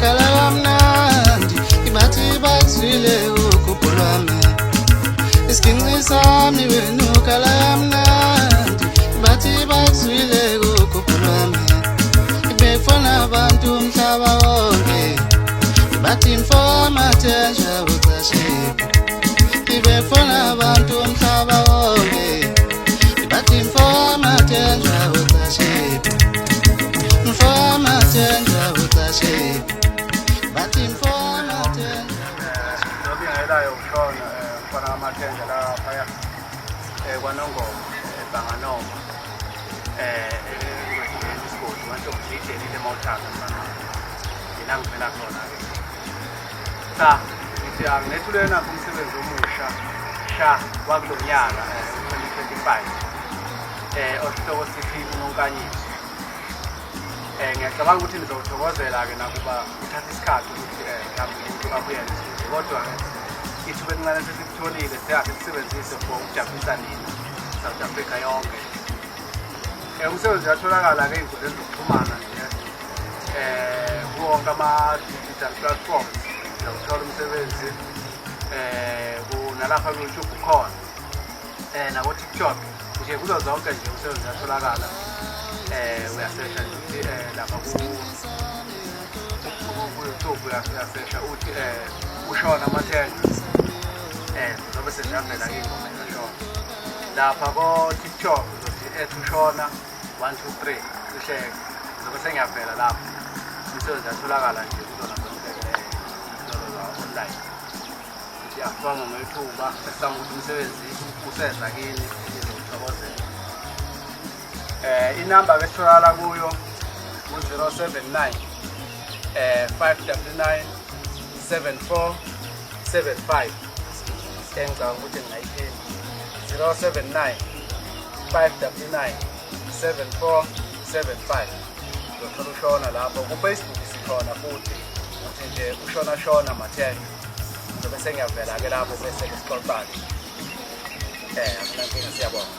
kala kamnandi ibathi bazwile ukubhulwami isinqi sami wenu kala kamnandi ibathi bazwile ukubhulwami ibefona abantu umhlaba wonke bathi mfoma thenja utashipa ibefona abantu umhlaba wonke bathi mfoma thenja utashipa mfoma thenja utashipa bathi mfoma thenja ngelayo ushona mfana amathenja la phaya kwaNongoma eBanganoma isigodi wanto ngiyithelile mawuthanda mfana mina ngivela khona ke cha ngithi angethulena kumsebenzi omusha sha wakulonyaka 2025 osihloko sithi uNonkanyisi ngiyacabanga ukuthi nizothokozela ke nakuba uthatha isikhathi ukuthi mhlawumbe umuntu abuye kodwa ithuba elincane sesikutholile siyakhe sisebenzise for ukujabulisa nina South Africa yonke umsebenzi uyatholakala-ke ey'nkundleni zokuxhumana nje kuwonke ama-digital platforms uzawuthola umsebenzi nalapha ku-YouTube ukhona nako-TikTok nje kuzo zonke nje umsebenzi uyatholakala uyasesha nje ukuthi lapha ku-YouTube uyasesha uthi uShona Mathenja zobe sejavela ingoma kaShona lapha ko-TikTok uzothi uShona 123 uhleke zobe sengiyavela lapho umsebenzi uyatholakala nje kuzona zonke online ukuthi afanga ngethuba esizama ukuthi umsebenzi useza kini izothokozela inamba ke sitholakala kuyo u-079 599 7475 engicabanga ukuthi ngingayiphinda 079 599 7475 uzothola uShona lapho ku-Facebook sikhona futhi uthi nje uShona Mathenja zobe sengiyavela-ke lapho bese-ke sixoxane akunankinga siyabonga